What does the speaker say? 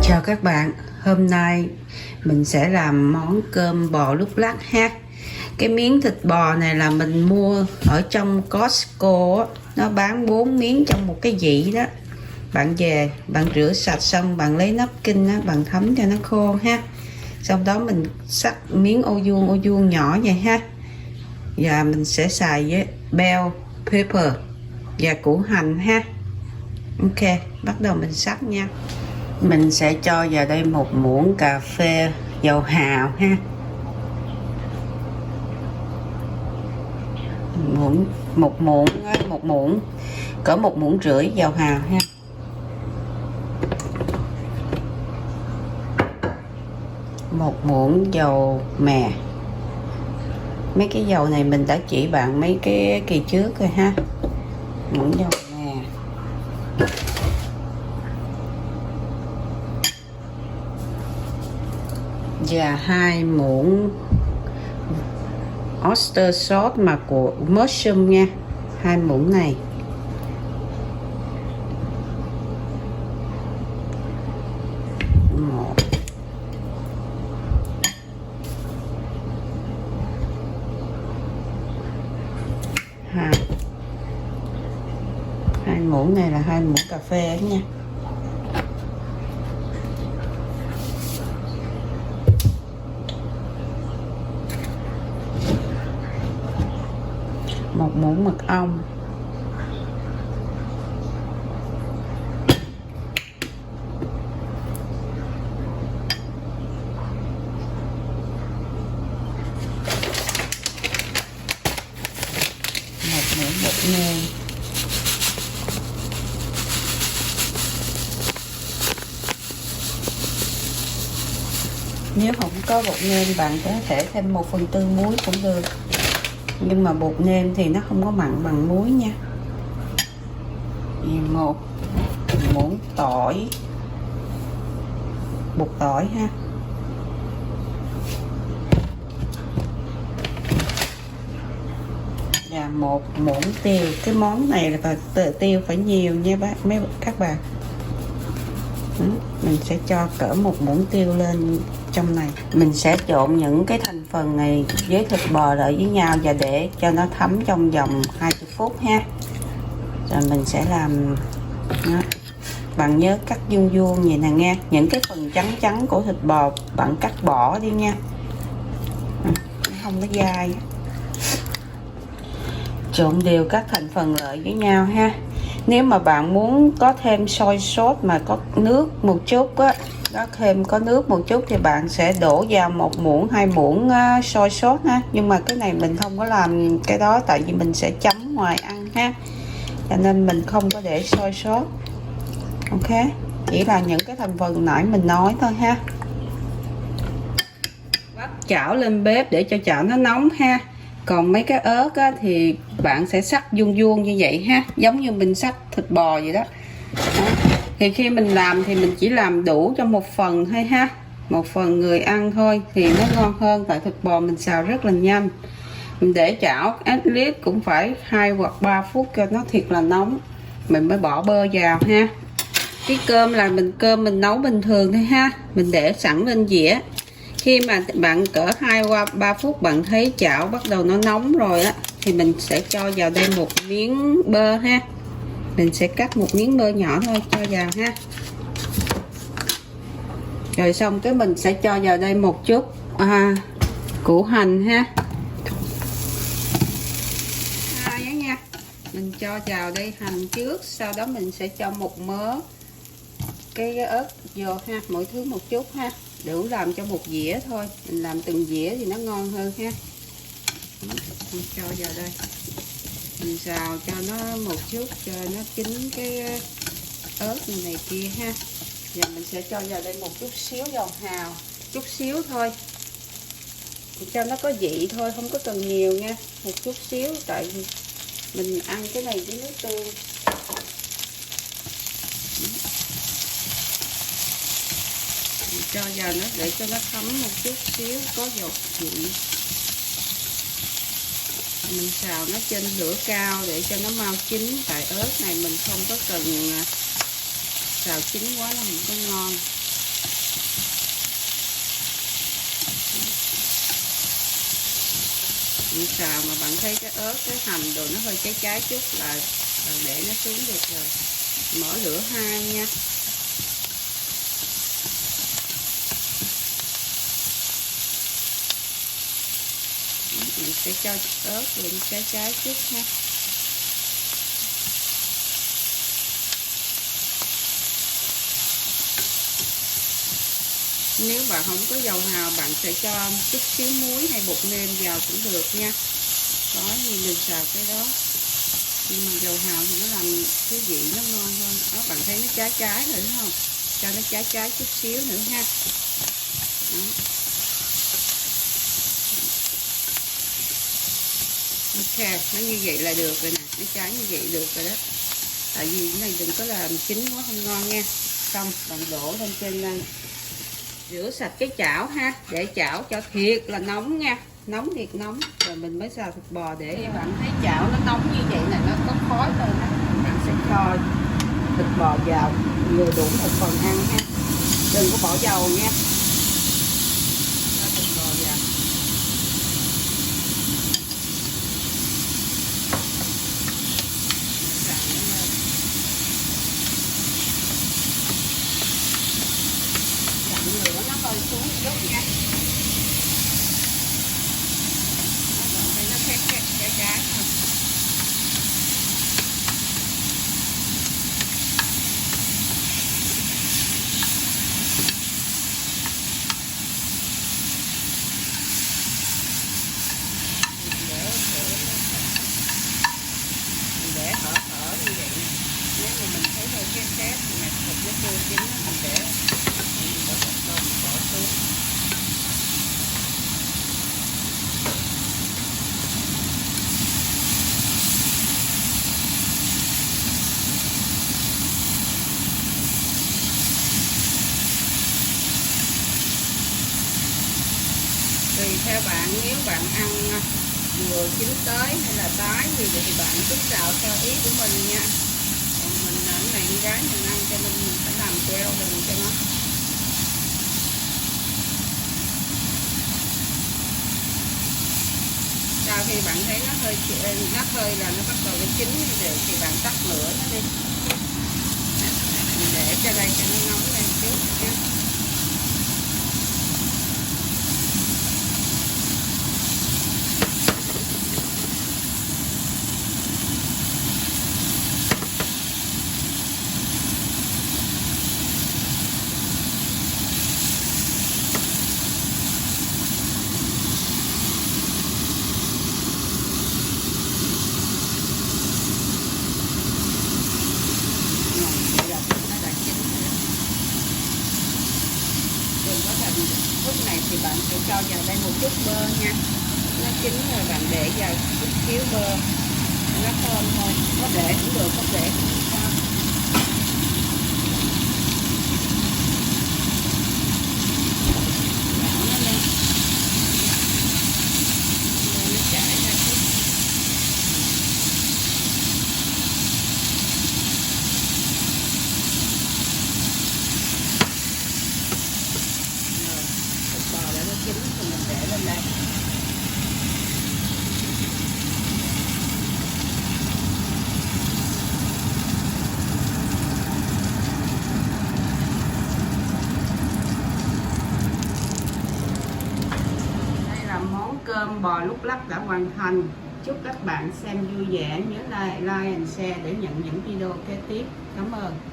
Chào các bạn, hôm nay mình sẽ làm món cơm bò lúc lắc ha. Cái miếng thịt bò này là mình mua ở trong Costco á, nó bán 4 miếng trong một cái dĩ đó. Bạn về, bạn rửa sạch xong bạn lấy napkin á, bạn thấm cho nó khô ha. Sau đó mình cắt miếng ô vuông nhỏ vậy ha. Và mình sẽ xài với bell pepper và củ hành ha. Ok, bắt đầu mình cắt nha. Mình sẽ cho vào đây một muỗng cà phê dầu hào ha, một muỗng cỡ 1,5 muỗng dầu hào ha, 1 muỗng dầu mè. Mấy cái dầu này mình đã chỉ bạn mấy cái kỳ trước rồi ha. Muỗng dầu mè, và 2 muỗng oyster sauce mà của mushroom nha, 2 muỗng này. Một, 2 muỗng này là 2 muỗng cà phê đó nha. Một muỗng mật ong, một muỗng bột nêm, nếu không có bột nêm bạn có thể thêm 1/4 muối cũng được, nhưng mà bột nêm thì nó không có mặn bằng muối nha. Một muỗng tỏi, bột tỏi ha, và 1 muỗng tiêu. Cái món này là tiêu phải nhiều nha các bạn. Mình sẽ cho cỡ 1 muỗng tiêu lên trong này. Mình sẽ trộn những cái thành phần này với thịt bò lại với nhau và để cho nó thấm trong vòng 20 phút ha. Rồi mình sẽ làm đó. Bạn nhớ cắt vuông vậy nè nghe. Những cái phần trắng của thịt bò bạn cắt bỏ đi nha, không có dai. Trộn đều các thành phần lại với nhau ha. Nếu mà bạn muốn có thêm soy sauce mà có nước một chút á, có nước một chút thì bạn sẽ đổ vào 1 muỗng 2 muỗng soy sauce ha. Nhưng mà cái này mình không có làm cái đó, tại vì mình sẽ chấm ngoài ăn ha, cho nên mình không có để soy sauce. Ok, chỉ là những cái thành phần nãy mình nói thôi ha. Bắt chảo lên bếp để cho chảo nó nóng ha. Còn mấy cái ớt á, thì bạn sẽ cắt vuông như vậy ha, giống như mình cắt thịt bò vậy đó. Thì khi mình làm thì mình chỉ làm đủ cho 1 phần thôi ha, 1 phần người ăn thôi thì nó ngon hơn, tại thịt bò mình xào rất là nhanh. Mình để chảo at least cũng phải 2 hoặc 3 phút cho nó thiệt là nóng, mình mới bỏ bơ vào ha. Cái cơm là cơm mình nấu bình thường thôi ha, mình để sẵn lên dĩa. Khi mà bạn cỡ 2 qua 3 phút bạn thấy chảo bắt đầu nó nóng rồi á, thì mình sẽ cho vào đây 1 miếng bơ ha. Mình sẽ cắt 1 miếng bơ nhỏ thôi cho vào ha. Rồi xong cái mình sẽ cho vào đây một chút củ hành ha. Nha. Mình cho vào đây hành trước, sau đó mình sẽ cho 1 mớ cái ớt vô ha, mỗi thứ một chút ha, đủ làm cho 1 dĩa thôi. Mình làm từng dĩa thì nó ngon hơn ha. Mình cho vào đây, mình xào cho nó một chút cho nó chín cái ớt này kia ha. Giờ mình sẽ cho vào đây một chút xíu dầu hào, chút xíu thôi cho nó có vị thôi, không có cần nhiều nha, một chút xíu, tại vì mình ăn cái này với nước tương. Mình cho vào nó để cho nó thấm một chút xíu, có dầu vị. Mình xào nó trên lửa cao để cho nó mau chín, tại ớt này mình không có cần xào chín quá nó không có ngon. Bạn xào mà bạn thấy cái ớt, cái hành đồ nó hơi cháy cháy chút là để nó xuống được rồi. Mở lửa 2 nha. Mình sẽ cho ớt lên cháy cháy chút nha. Nếu bạn không có dầu hào, bạn sẽ cho chút xíu muối hay bột nêm vào cũng được nha. Có gì mình xào cái đó. Nhưng mà dầu hào thì nó làm cái vị nó ngon hơn. Đó, bạn thấy nó cháy cháy rồi đúng không? Cho nó cháy cháy chút xíu nữa ha. Đó. Ok, nó như vậy là được rồi nè. Nó cháy như vậy được rồi đó. Tại vì cái này đừng có làm chín quá không ngon nha. Xong, bạn đổ lên trên đây. Rửa sạch cái chảo ha, để chảo cho thiệt là nóng nha, nóng thiệt nóng rồi mình mới xào thịt bò. Để các bạn thấy chảo nó nóng như vậy là nó có khói lên á, bạn sẽ cho thịt bò vào vừa đủ 1/4 ha, đừng có bỏ dầu nha. Cho thịt bò vào. Lửa nó hơi xuống một chút nha. Bạn thấy nó khét khét cháy cháy không? Để hở hở như vậy. Nếu mà mình thấy hơi khét khét mà thịt nó chưa chín mình để bỏ thịt đâu mình bỏ xuống. Tùy theo bạn, nếu bạn ăn vừa chín tới hay là tái gì thì bạn cứ xào theo ý của mình nha. Còn mình cái này con gái mình ăn cho nên mình phải làm treo đừng cho nó. Sau khi bạn thấy nó hơi là nó bắt đầu nó chín như vậy thì bạn tắt lửa nó đi. Mình để cho đây cho nó nóng lên chút nha. Lúc này thì bạn sẽ cho vào đây một chút bơ nha. Nó chín rồi bạn để vào chút xíu bơ nó thơm thôi. Có để cũng được, có để cũng được. Đảo nó lên. Nó chảy ra chút. Bò đã nó chín thì mình để lên đây. Đây là món cơm bò lúc lắc đã hoàn thành. Chúc các bạn xem vui vẻ, nhớ like and share để nhận những video kế tiếp. Cảm ơn.